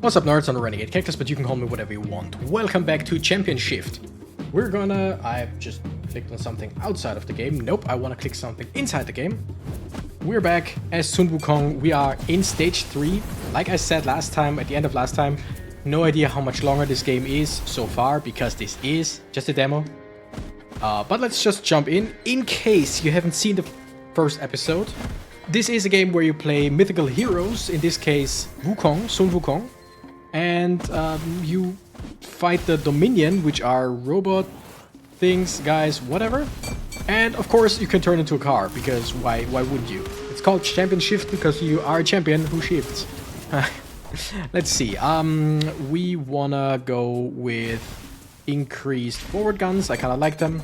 What's up, nerds? I'm a Renegade Cactus, but you can call me whatever you want. Welcome back to Champion Shift. I've just clicked on something outside of the game. Nope, I want to click something inside the game. We're back as Sun Wukong. We are in stage 3. Like I said last time, at the end of last time, no idea how much longer this game is so far, because this is just a demo. But let's just jump in case you haven't seen the first episode. This is a game where you play mythical heroes, in this case Wukong, Sun Wukong. And you fight the Dominion, which are robot things, guys, whatever. And of course you can turn into a car, because why wouldn't you? It's called Champion Shift because you are a champion who shifts. Let's see, we wanna go with increased forward guns. I kinda like them.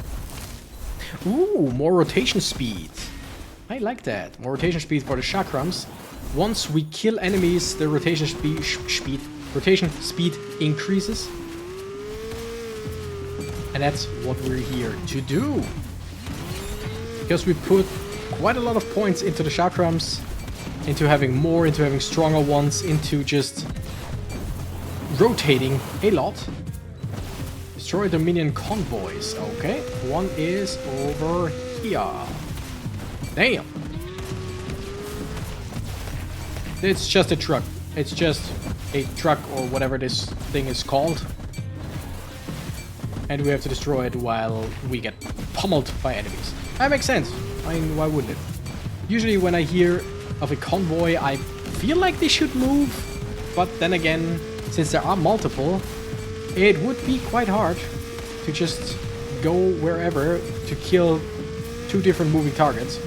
Ooh, more rotation speed. I like that. More rotation speed for the chakrams. Once we kill enemies, the rotation speed increases. And that's what we're here to do. Because we put quite a lot of points into the chakrams, into having more, into having stronger ones, into just rotating a lot. Destroy the minion convoys. Okay, one is over here. Damn. It's just a truck. It's just a truck or whatever this thing is called. And we have to destroy it while we get pummeled by enemies. That makes sense. I mean, why wouldn't it? Usually when I hear of a convoy, I feel like they should move. But then again, since there are multiple, it would be quite hard to just go wherever to kill 2 different moving targets.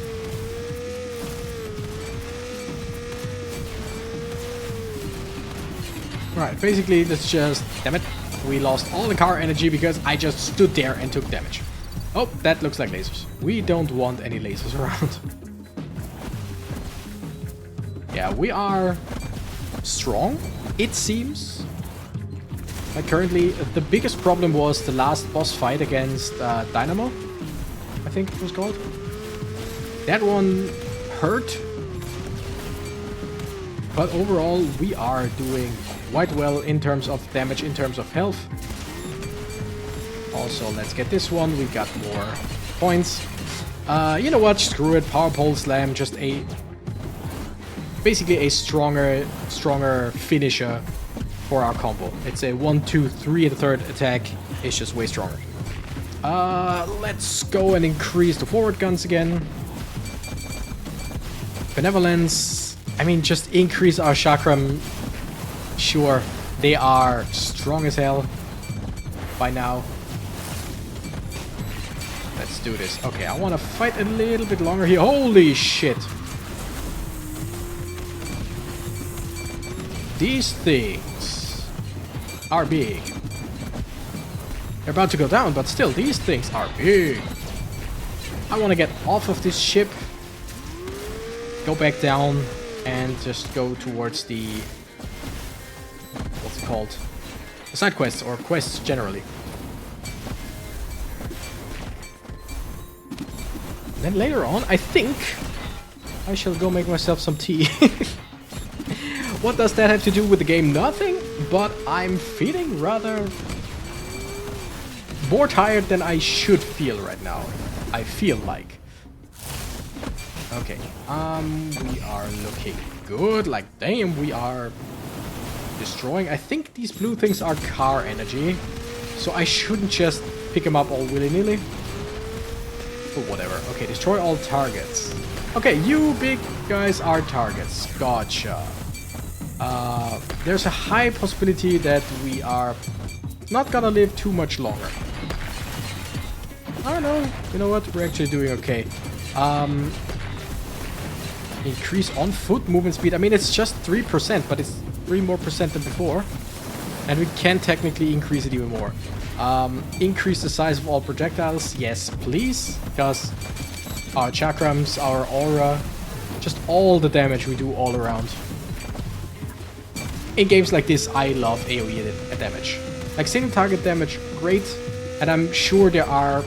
Right, basically, let's just... Damn it. We lost all the car energy because I just stood there and took damage. Oh, that looks like lasers. We don't want any lasers around. Yeah, we are strong, it seems. Like currently, the biggest problem was the last boss fight against Dynamo, I think it was called. That one hurt. But overall, we are doing quite well in terms of damage, in terms of health. Also, let's get this one. We got more points. You know what? Screw it. Power pole slam. Just basically a stronger finisher for our combo. It's a 1, 2, 3 and the third attack is just way stronger. Let's go and increase the forward guns again. Benevolence. I mean, just increase our chakram. Sure, they are strong as hell by now. Let's do this. Okay, I want to fight a little bit longer here. Holy shit! These things are big. They're about to go down, but still, these things are big. I want to get off of this ship, go back down, and just go towards the... what's it called? Side quests, or quests generally. Then later on, I think I shall go make myself some tea. What does that have to do with the game? Nothing, but I'm feeling rather more tired than I should feel right now. I feel like. Okay, we are looking good. Like, damn, we are destroying. I think these blue things are car energy, so I shouldn't just pick them up all willy-nilly. But whatever. Okay, destroy all targets. Okay, you big guys are targets. Gotcha. There's a high possibility that we are not gonna live too much longer. I don't know. You know what? We're actually doing okay. Increase on foot movement speed. I mean, it's just 3%, but it's 3% more than before. And we can technically increase it even more. Increase the size of all projectiles. Yes, please. Because our chakrams, our aura, just all the damage we do all around. In games like this, I love AoE damage. Like single target damage, great. And I'm sure there are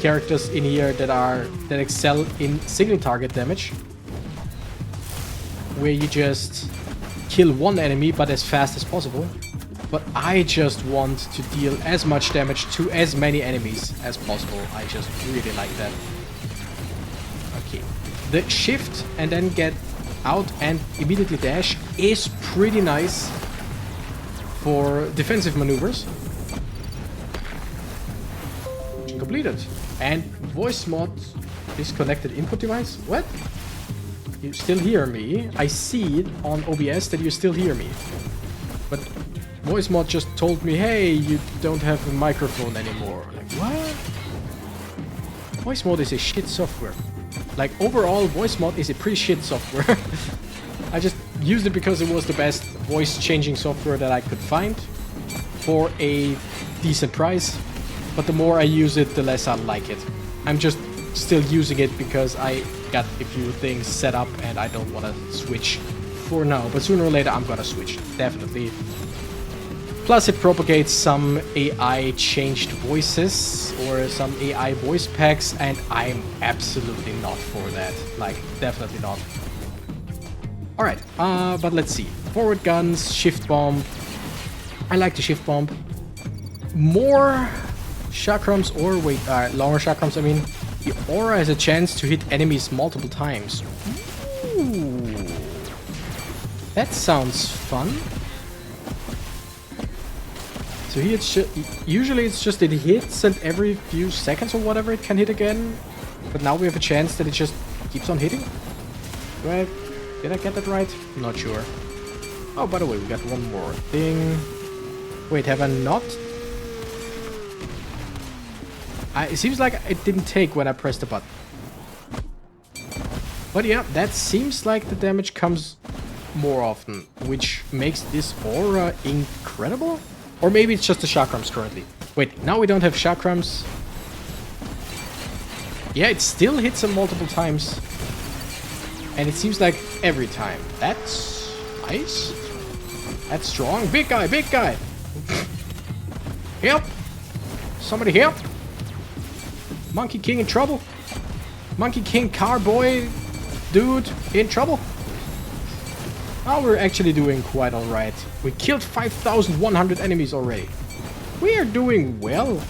characters in here that excel in single target damage. Where you just kill one enemy, but as fast as possible. But I just want to deal as much damage to as many enemies as possible. I just really like that. Okay. The shift and then get out and immediately dash is pretty nice for defensive maneuvers. Mission completed. And voice mod disconnected input device? What? You still hear me? I see it on OBS that you still hear me. But voice mod just told me, hey, you don't have a microphone anymore. Like, what? Voice mod is a shit software. Like, overall, voice mod is a pretty shit software. I just used it because it was the best voice changing software that I could find for a decent price. But the more I use it, the less I like it. I'm just still using it because I got a few things set up and I don't want to switch for now. But sooner or later, I'm gonna switch, definitely. Plus, it propagates some AI changed voices or some AI voice packs, and I'm absolutely not for that. Like, definitely not. Alright, but let's see. Forward guns, shift bomb. I like the shift bomb. More chakrams, or wait, longer chakrams, I mean. The aura has a chance to hit enemies multiple times. Ooh. That sounds fun. So here it's usually it's just it hits and every few seconds or whatever it can hit again. But now we have a chance that it just keeps on hitting. Did I get that right? I'm not sure. Oh, by the way, we got one more thing. Wait, have I not? It seems like it didn't take when I pressed the button. But yeah, that seems like the damage comes more often, which makes this aura incredible? Or maybe it's just the chakrams currently. Wait, now we don't have chakrams. Yeah, it still hits them multiple times. And it seems like every time. That's nice. That's strong. Big guy, big guy. Help! Somebody help! Monkey King in trouble? Monkey King Carboy dude in trouble? Oh, we're actually doing quite alright. We killed 5,100 enemies already. We are doing well.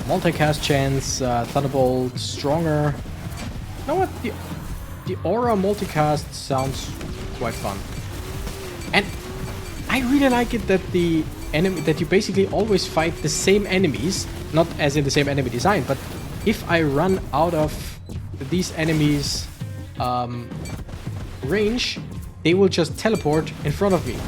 Multicast chance, Thunderbolt, stronger. You know what? The aura multicast sounds quite fun. And I really like it that the enemy that you basically always fight the same enemies, not as in the same enemy design, but if I run out of these enemies range, they will just teleport in front of me.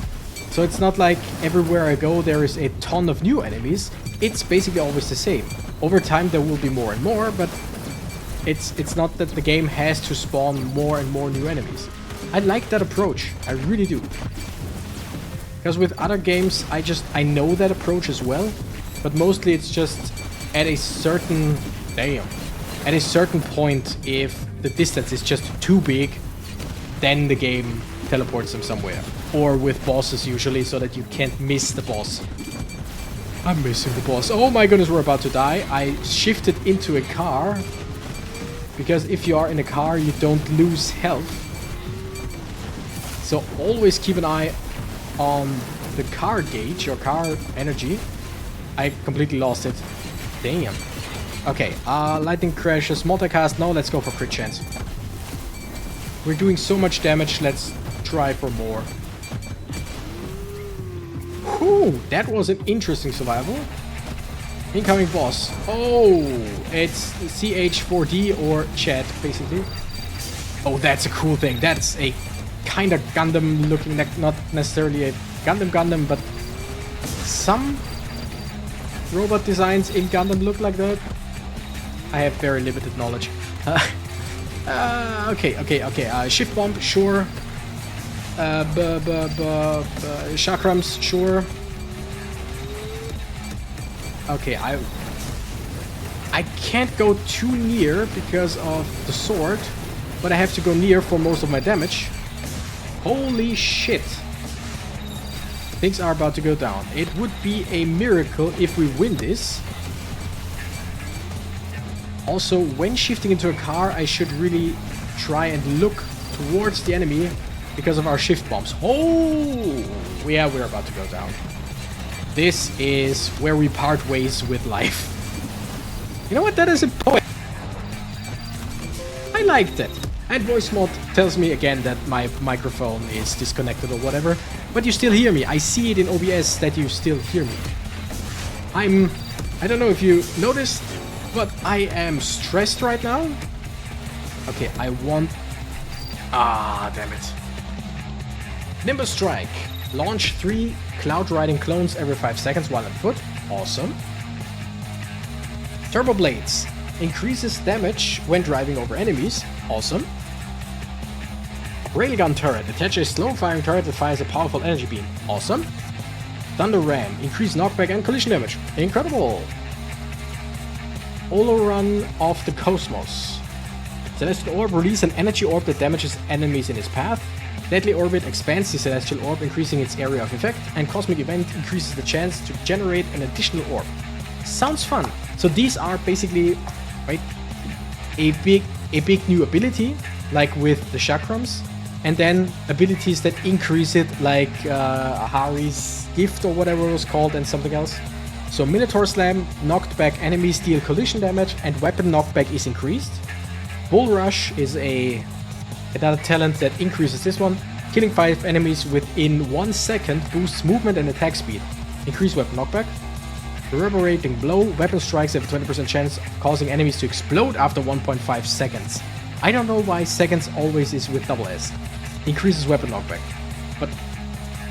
So it's not like everywhere I go there is a ton of new enemies. It's basically always the same. Over time there will be more and more, but it's not that the game has to spawn more and more new enemies. I like that approach. I really do. Because with other games, I know that approach as well, but mostly it's just at a certain at a certain point, if the distance is just too big, then the game teleports them somewhere. Or with bosses usually, so that you can't miss the boss. I'm missing the boss. Oh my goodness, we're about to die. I shifted into a car, because if you are in a car, you don't lose health. So always keep an eye on the car gauge or car energy. I completely lost it. Damn. Okay, lightning crashes, multicast. No, let's go for crit chance. We're doing so much damage, let's try for more. Whew, that was an interesting survival. Incoming boss. Oh, it's CH4D or chat, basically. Oh, that's a cool thing. That's a kind of Gundam looking, not necessarily a Gundam, but some robot designs in Gundam look like that. I have very limited knowledge. Okay. Shift bomb, sure. Chakrams, sure. Okay, I can't go too near because of the sword, but I have to go near for most of my damage. Holy shit. Things are about to go down. It would be a miracle if we win this. Also, when shifting into a car, I should really try and look towards the enemy because of our shift bombs. Oh, yeah, we're about to go down. This is where we part ways with life. You know what? That is a poem. I liked it. And voice mod tells me again that my microphone is disconnected or whatever. But you still hear me. I see it in OBS that you still hear me. I don't know if you noticed, but I am stressed right now. Okay, I want... Ah, damn it. Nimbus Strike. Launch 3 Cloud Riding clones every 5 seconds while on foot. Awesome. Turbo Blades. Increases damage when driving over enemies. Awesome. Railgun Turret. Attach a slow-firing turret that fires a powerful energy beam. Awesome. Thunder Ram. Increase knockback and collision damage. Incredible. Run of the Cosmos. Celestial Orb. Release an energy orb that damages enemies in its path. Deadly Orbit expands the Celestial Orb, increasing its area of effect, and Cosmic Event increases the chance to generate an additional orb. Sounds fun. So these are basically, right, a big new ability, like with the chakrams, and then abilities that increase it, like Ahari's Gift or whatever it was called, and something else. So Minotaur Slam, knocked back enemies deal collision damage, and weapon knockback is increased. Bull Rush is another talent that increases this one. Killing 5 enemies within 1 second boosts movement and attack speed. Increase weapon knockback. Reverberating Blow. Weapon strikes have a 20% chance of causing enemies to explode after 1.5 seconds. I don't know why seconds always is with double S. Increases weapon knockback. But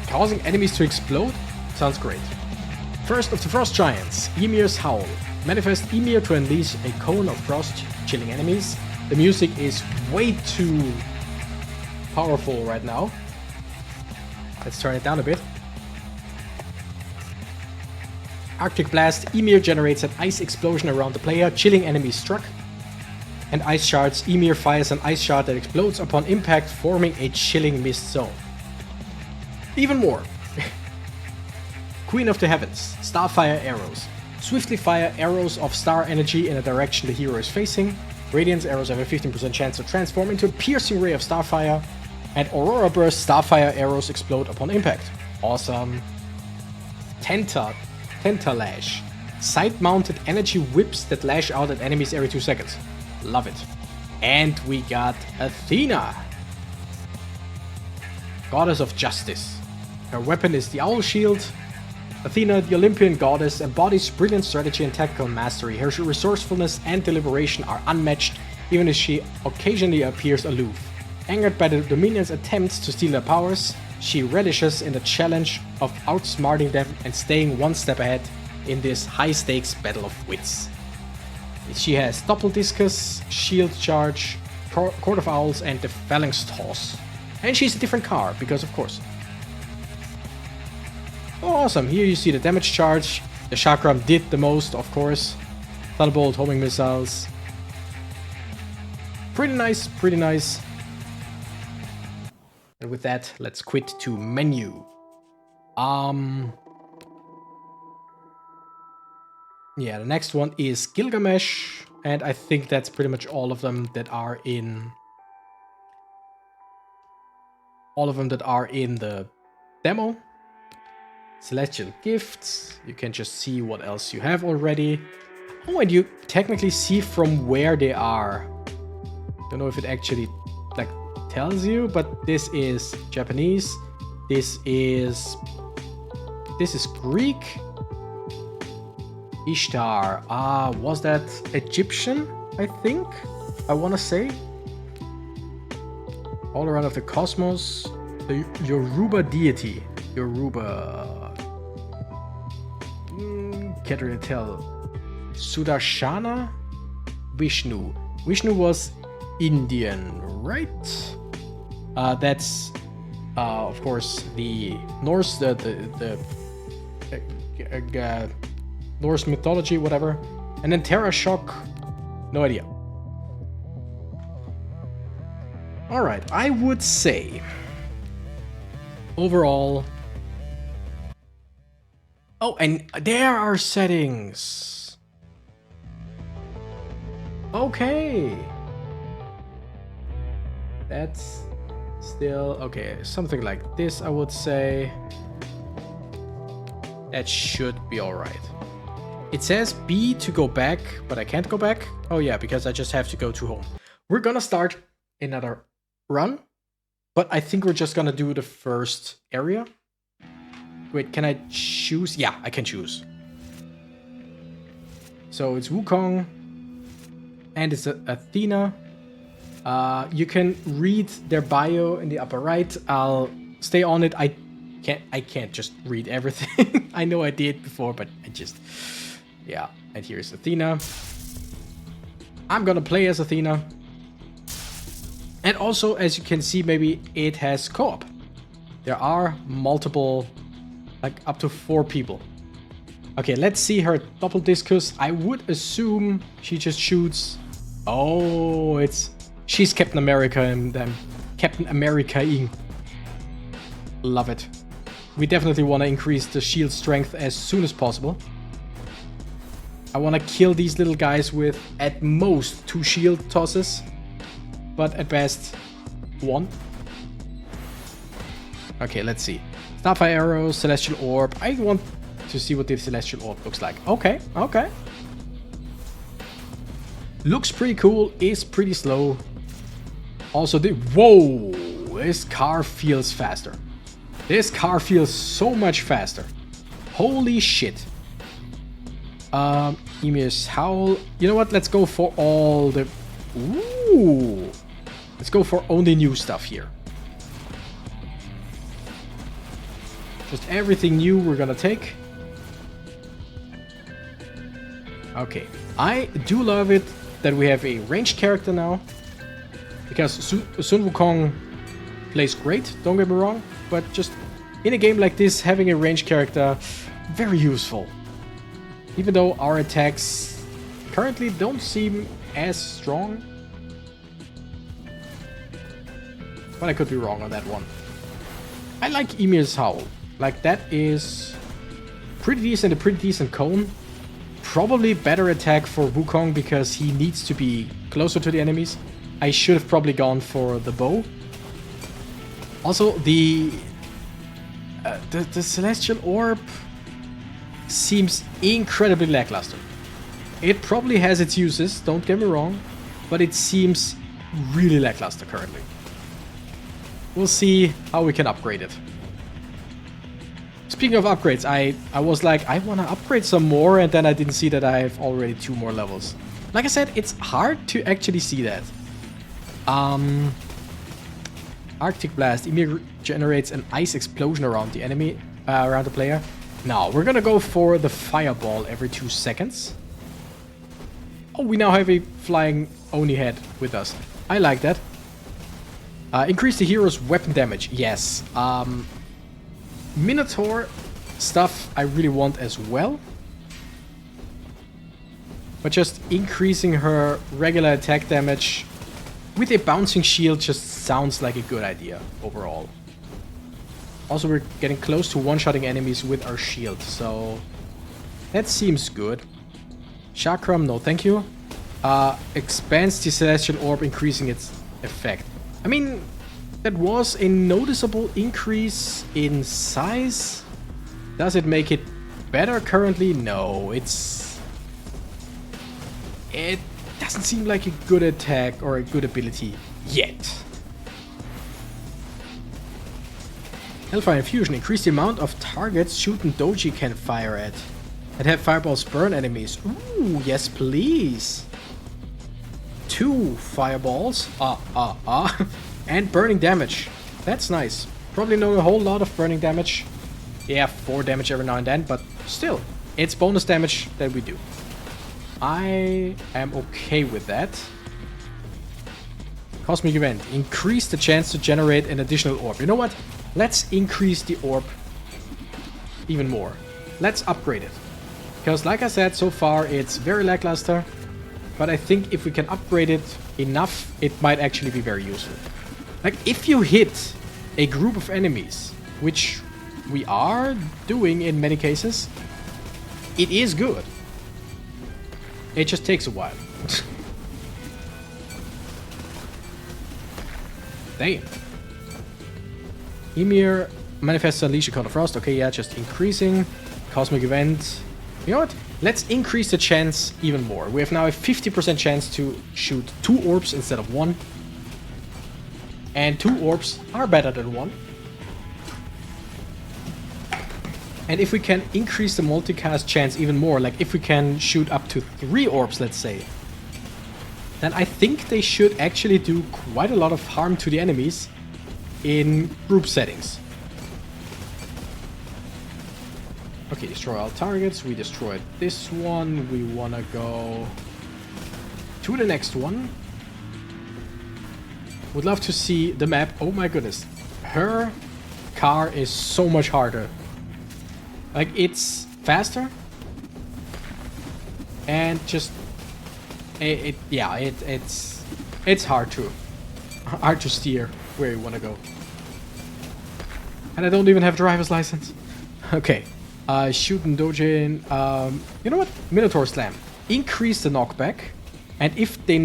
causing enemies to explode? Sounds great. First of the Frost Giants. Emir's Howl. Manifest Ymir to unleash a cone of frost, chilling enemies. The music is way too powerful right now. Let's turn it down a bit. Arctic Blast. Ymir generates an ice explosion around the player, chilling enemies struck. And Ice Shards. Ymir fires an ice shard that explodes upon impact, forming a chilling mist zone. Even more. Queen of the Heavens. Starfire Arrows. Swiftly fire arrows of star energy in a direction the hero is facing. Radiance arrows have a 15% chance to transform into a piercing ray of starfire. And Aurora Burst. Starfire arrows explode upon impact. Awesome. Tentalash. Side-mounted energy whips that lash out at enemies every 2 seconds. Love it. And we got Athena. Goddess of Justice. Her weapon is the Owl Shield. Athena, the Olympian goddess, embodies brilliant strategy and tactical mastery. Her resourcefulness and deliberation are unmatched, even as she occasionally appears aloof. Angered by the Dominion's attempts to steal their powers, she relishes in the challenge of outsmarting them and staying one step ahead in this high-stakes battle of wits. She has Doppel Discus, Shield Charge, Court of Owls, and the Phalanx Toss. And she's a different car, because of course. Oh, awesome, here you see the damage charge. The Chakram did the most, of course. Thunderbolt, homing missiles. Pretty nice, pretty nice. And with that, let's quit to menu. Yeah, the next one is Gilgamesh, and I think that's pretty much all of them that are in... all of them that are in the demo. Celestial Gifts, you can just see what else you have already. Oh, and you technically see from where they are. Don't know if it actually like tells you, but this is Japanese. This is Greek. Ishtar. Was that Egyptian? I think. I want to say. All around of the cosmos. The Yoruba deity. Yoruba. Can't really tell. Sudarshana? Vishnu. Vishnu was Indian, right? That's of course the Norse, the Norse mythology, whatever. And then Terra Shock, no idea. Alright, I would say overall... Oh, and there are settings. Okay. That's still... Okay, something like this, I would say. That should be alright. It says B to go back, but I can't go back. Oh yeah, because I just have to go to home. We're gonna start another run, but I think we're just gonna do the first area. Wait, can I choose? Yeah, I can choose. So it's Wukong, and it's Athena. You can read their bio in the upper right. I'll stay on it. I can't just read everything. I know I did before, but I just... Yeah, and here's Athena. I'm gonna play as Athena. And also, as you can see, maybe it has co-op. There are multiple, like up to 4 people. Okay, let's see her double discus. I would assume she just shoots... Oh, she's Captain America and Captain America-ing. Love it. We definitely want to increase the shield strength as soon as possible. I want to kill these little guys with at most 2 shield tosses, but at best 1. Okay, let's see. Starfire arrows, celestial orb. I want to see what the celestial orb looks like. Okay, okay. Looks pretty cool, is pretty slow. Also, whoa, this car feels faster. This car feels so much faster. Holy shit. Emir's Howl. You know what? Let's go for all the... Ooh. Let's go for only new stuff here. Just everything new we're gonna take. Okay. I do love it that we have a ranged character now. Because Sun Wukong plays great, don't get me wrong. But just in a game like this, having a ranged character, very useful. Even though our attacks currently don't seem as strong. But I could be wrong on that one. I like Emir's Howl. Like, that is pretty decent, a pretty decent cone. Probably better attack for Wukong because he needs to be closer to the enemies. I should have probably gone for the bow. Also, the Celestial Orb seems incredibly lackluster. It probably has its uses, don't get me wrong, but it seems really lackluster currently. We'll see how we can upgrade it. Speaking of upgrades, I was like, I want to upgrade some more, and then I didn't see that I have already 2 more levels. Like I said, it's hard to actually see that. Arctic Blast. Ymir generates an ice explosion around the enemy, around the player. Now, we're gonna go for the Fireball every 2 seconds. Oh, we now have a flying Oni head with us. I like that. Increase the hero's weapon damage. Yes. Minotaur stuff I really want as well. But just increasing her regular attack damage with a bouncing shield just sounds like a good idea overall. Also, we're getting close to one-shotting enemies with our shield, so that seems good. Chakram, no thank you. Expands the Celestial Orb, increasing its effect. I mean, that was a noticeable increase in size. Does it make it better currently? No, it doesn't seem like a good attack or a good ability yet. Hellfire Infusion. Increase the amount of targets Shootin' Doji can fire at. And have fireballs burn enemies. Ooh, yes please. 2 fireballs. And burning damage. That's nice. Probably not a whole lot of burning damage. Yeah, 4 damage every now and then, but still. It's bonus damage that we do. I am okay with that. Cosmic Event. Increase the chance to generate an additional orb. You know what? Let's increase the orb even more. Let's upgrade it. Because like I said, so far it's very lackluster. But I think if we can upgrade it enough, it might actually be very useful. Like, if you hit a group of enemies, which we are doing in many cases, it is good. It just takes a while. Damn. Ymir manifests unleash a cone of frost. Okay, yeah, just increasing. Cosmic event. You know what? Let's increase the chance even more. We have now a 50% chance to shoot 2 orbs instead of 1. And 2 orbs are better than 1. And if we can increase the multicast chance even more, like if we can shoot up to 3 orbs, let's say, then I think they should actually do quite a lot of harm to the enemies in group settings. Okay, destroy all targets. We destroyed this one. We want to go to the next one. Would love to see the map. Oh my goodness. Her car is so much harder. Like, it's faster. And just... It's hard to steer where you want to go. And I don't even have a driver's license. Okay. Shooting Dojin. You know what? Minotaur Slam. Increase the knockback. And if they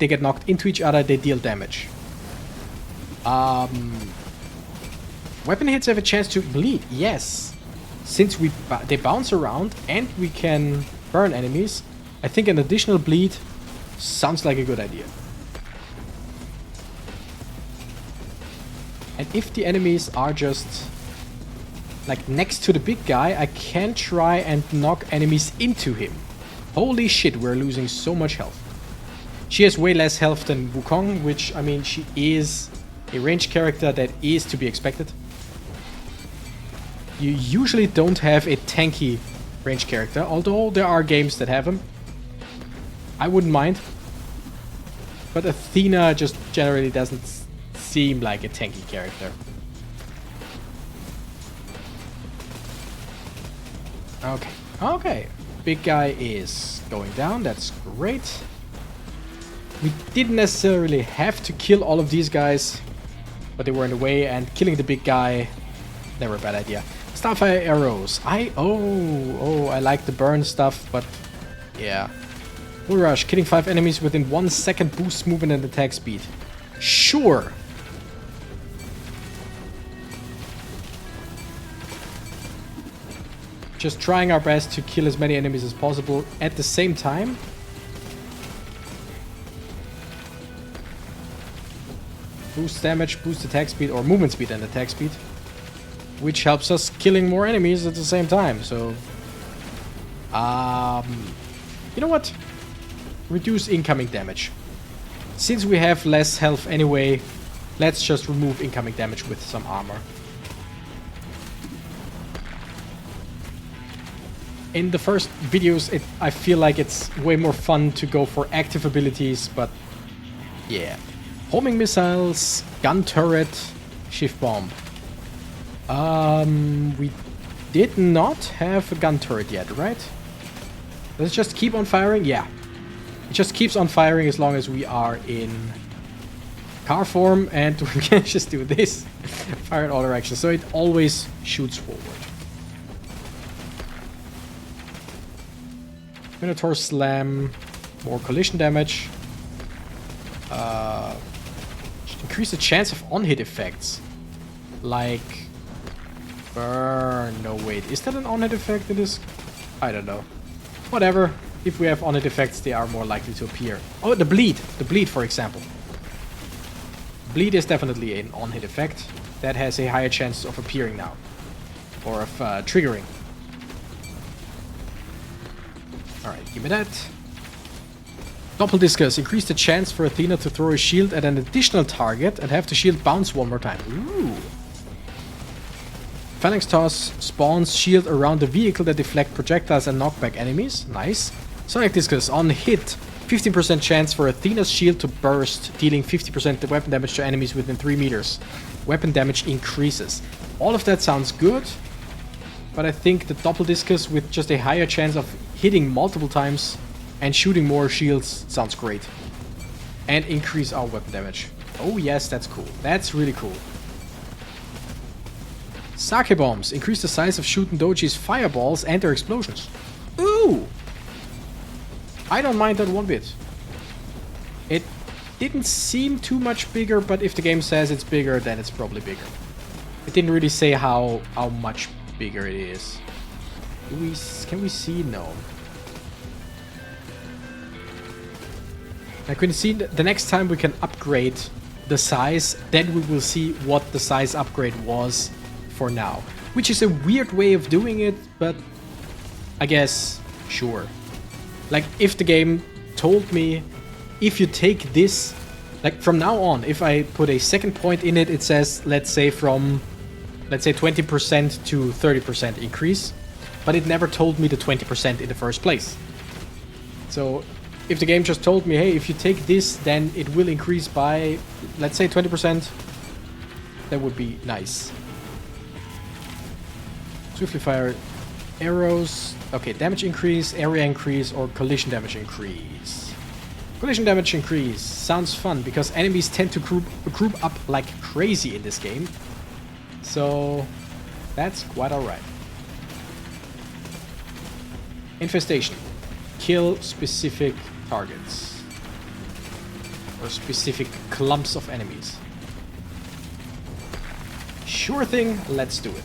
get knocked into each other, they deal damage. Weapon hits have a chance to bleed. Yes. Since they bounce around and we can burn enemies, I think an additional bleed sounds like a good idea. And if the enemies are just like next to the big guy, I can try and knock enemies into him. Holy shit, we're losing so much health. She has way less health than Wukong, which, I mean, she is a ranged character that is to be expected. You usually don't have a tanky ranged character, although there are games that have them. I wouldn't mind. But Athena just generally doesn't seem like a tanky character. Okay. Okay. Big guy is going down. That's great. We didn't necessarily have to kill all of these guys, but they were in the way, and killing the big guy, never a bad idea. Starfire arrows. I like the burn stuff, but yeah. Bull rush. Killing 5 enemies within 1 second boosts movement and attack speed. Sure. Just trying our best to kill as many enemies as possible at the same time. Boost damage, boost attack speed, or movement speed and attack speed. Which helps us killing more enemies at the same time, so... you know what? Reduce incoming damage. Since we have less health anyway, let's just remove incoming damage with some armor. In the first videos, I feel like it's way more fun to go for active abilities, but yeah. Homing missiles, gun turret, shift bomb. We did not have a gun turret yet, right? Let's just keep on firing. Yeah. It just keeps on firing as long as we are in car form, and we can just do this. Fire in all directions. So it always shoots forward. Minotaur Slam. More collision damage. Increase the chance of on-hit effects. Like... burn. No, wait. Is that an on-hit effect in this? I don't know. Whatever. If we have on-hit effects, they are more likely to appear. Oh, the bleed. The bleed, for example. Bleed is definitely an on-hit effect. That has a higher chance of appearing now. Or of triggering. Alright, give me that. Doppel Discus. Increase the chance for Athena to throw a shield at an additional target and have the shield bounce one more time. Ooh. Phalanx Toss spawns shield around the vehicle that deflect projectiles and knock back enemies. Nice. Sonic Discus. On hit, 15% chance for Athena's shield to burst, dealing 50% weapon damage to enemies within 3 meters. Weapon damage increases. All of that sounds good, but I think the Doppel Discus with just a higher chance of hitting multiple times and shooting more shields sounds great. And increase our weapon damage. Oh yes, that's cool. That's really cool. Sake Bombs. Increase the size of Shootin' Doji's fireballs and their explosions. Ooh! I don't mind that one bit. It didn't seem too much bigger, but if the game says it's bigger, then it's probably bigger. It didn't really say how much bigger it is. Can we see? No. I can see the next time we can upgrade the size, then we will see what the size upgrade was for now. Which is a weird way of doing it, but I guess, sure. Like, if the game told me, if you take this, like from now on, if I put a second point in it, it says, let's say 20% to 30% increase, but it never told me the 20% in the first place. So if the game just told me, hey, if you take this, then it will increase by, let's say 20%, that would be nice. Swiftly fire arrows. Okay, damage increase, area increase, or collision damage increase. Collision damage increase sounds fun because enemies tend to group up like crazy in this game. So that's quite alright. Infestation. Kill specific targets. Or specific clumps of enemies. Sure thing, let's do it.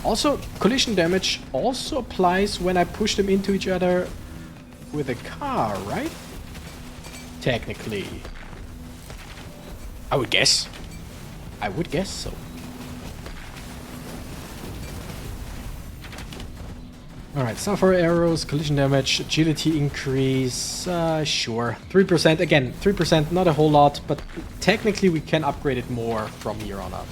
Also, collision damage also applies when I push them into each other with a car, right? Technically. I would guess. I would guess so. Alright, Sapphire arrows, collision damage, agility increase, sure. 3%, again, 3%, not a whole lot, but technically we can upgrade it more from here on out.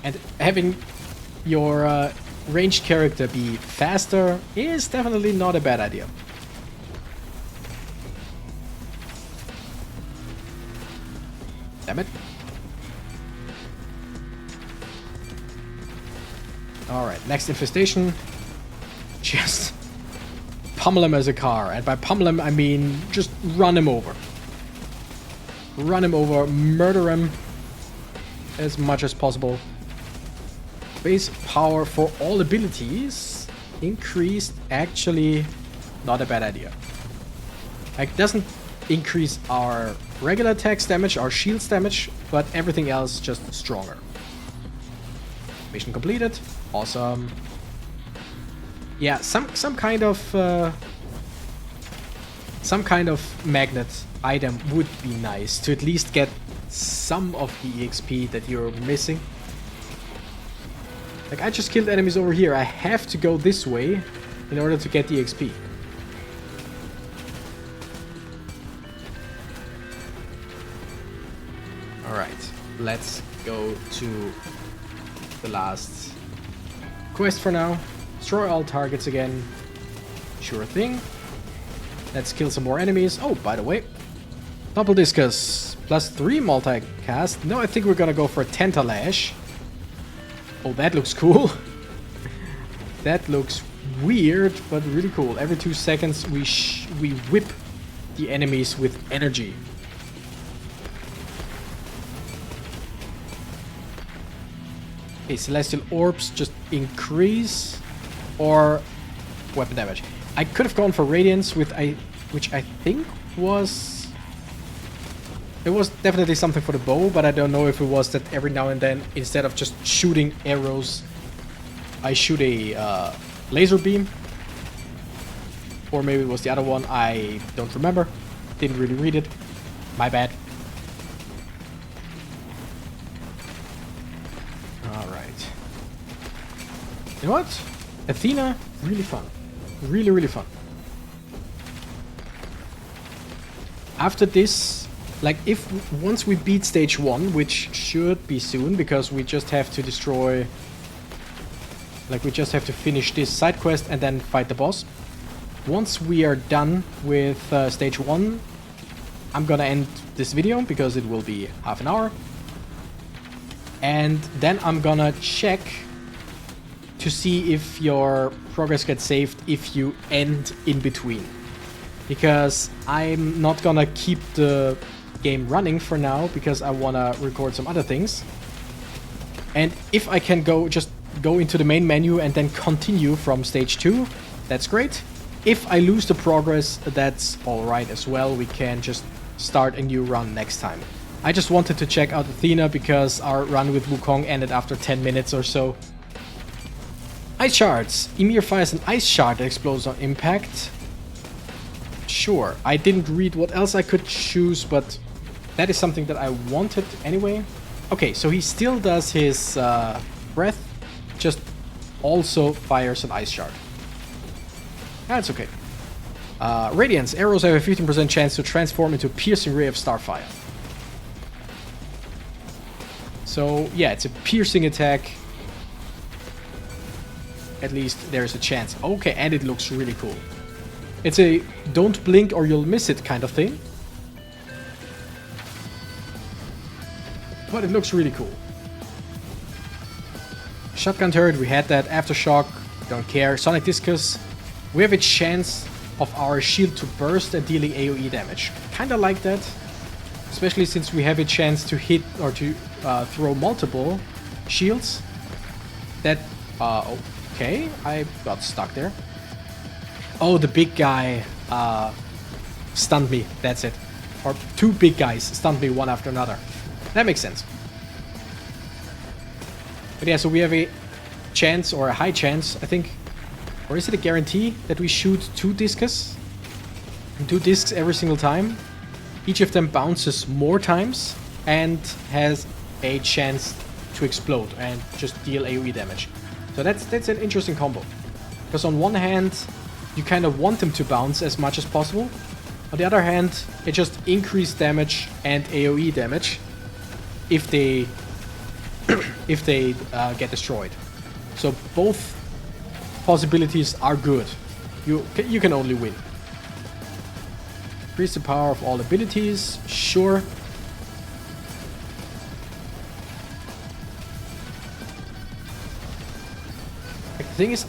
And having your ranged character be faster is definitely not a bad idea. Damn it. Alright, next infestation. Just pummel him as a car. And by pummel him, I mean just run him over. Run him over, murder him as much as possible. Base power for all abilities increased, actually not a bad idea. It doesn't increase our regular attacks damage, our shields damage, but everything else just stronger. Mission completed. Awesome. Yeah, some kind of magnet item would be nice to at least get some of the EXP that you're missing. Like, I just killed enemies over here. I have to go this way in order to get the XP. Alright, let's go to the last quest for now. Destroy all targets again. Sure thing. Let's kill some more enemies. Oh, by the way, double discus +3 multicast. No, I think we're gonna go for a Tentalash. Oh, that looks cool. That looks weird, but really cool. Every 2 seconds we whip the enemies with energy. Okay, celestial orbs just increase or weapon damage. I could have gone for radiance with which I think was... It was definitely something for the bow, but I don't know if it was that every now and then, instead of just shooting arrows, I shoot a laser beam. Or maybe it was the other one, I don't remember. Didn't really read it. My bad. Alright. You know what? Athena, really fun. Really, really fun. After this... Like, once we beat stage 1, which should be soon, because we just have to destroy... Like, we just have to finish this side quest and then fight the boss. Once we are done with stage 1, I'm gonna end this video, because it will be half an hour. And then I'm gonna check to see if your progress gets saved if you end in between. Because I'm not gonna keep the game running for now, because I want to record some other things. And if I can just go into the main menu and then continue from stage 2, that's great. If I lose the progress, that's alright as well. We can just start a new run next time. I just wanted to check out Athena because our run with Wukong ended after 10 minutes or so. Ice shards. Ymir fires an ice shard that explodes on impact. Sure, I didn't read what else I could choose, but that is something that I wanted anyway. Okay, so he still does his breath, just also fires an ice shard. That's okay. Radiance. Arrows have a 15% chance to transform into a piercing ray of starfire. So, yeah, it's a piercing attack. At least there's a chance. Okay, and it looks really cool. It's a don't blink or you'll miss it kind of thing. But it looks really cool. Shotgun turret, we had that. Aftershock, don't care. Sonic Discus, we have a chance of our shield to burst and dealing AoE damage. Kinda like that. Especially since we have a chance to hit or to throw multiple shields. That, okay, I got stuck there. Oh, the big guy stunned me, that's it. Or two big guys stunned me one after another. That makes sense. But yeah, so we have a chance, or a high chance, I think. Or is it a guarantee that we shoot 2 discus? 2 discs every single time. Each of them bounces more times and has a chance to explode and just deal AoE damage. So that's an interesting combo. Because on one hand, you kind of want them to bounce as much as possible. On the other hand, it just increased damage and AoE damage if they get destroyed. So both possibilities are good. You can only win. Increase the power of all abilities, sure. The thing is,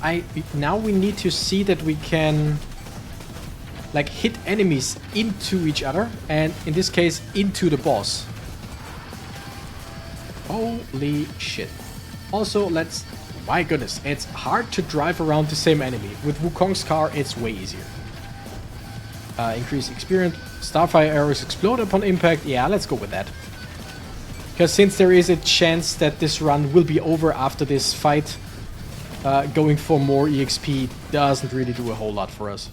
now we need to see that we can like hit enemies into each other, and in this case into the boss. Holy shit. Also, my goodness, it's hard to drive around the same enemy. With Wukong's car, it's way easier. Increase experience. Starfire arrows explode upon impact. Yeah, let's go with that. Because since there is a chance that this run will be over after this fight, going for more EXP doesn't really do a whole lot for us.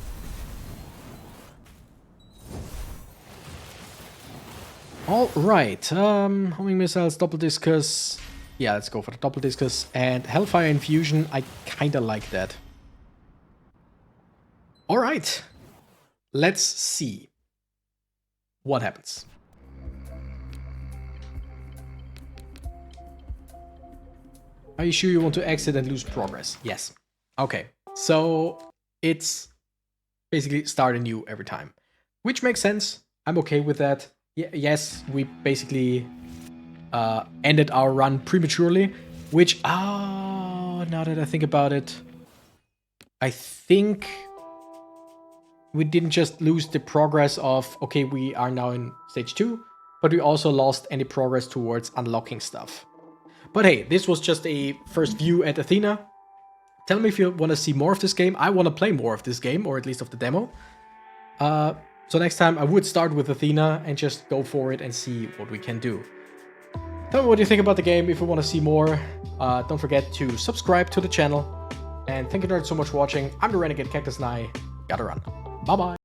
Alright, homing missiles, double discus. Yeah, let's go for the double discus. And Hellfire Infusion, I kinda like that. Alright, let's see what happens. Are you sure you want to exit and lose progress? Yes. Okay, so it's basically start anew every time. Which makes sense. I'm okay with that. Yes, we basically ended our run prematurely, which, now that I think about it, I think we didn't just lose the progress of, okay, we are now in stage 2, but we also lost any progress towards unlocking stuff. But hey, this was just a first view at Athena. Tell me if you want to see more of this game. I want to play more of this game, or at least of the demo. So next time I would start with Athena and just go for it and see what we can do. Tell me what you think about the game. If you want to see more, don't forget to subscribe to the channel. And thank you nerds so much for watching. I'm the Renegade Cactus and I gotta run. Bye bye.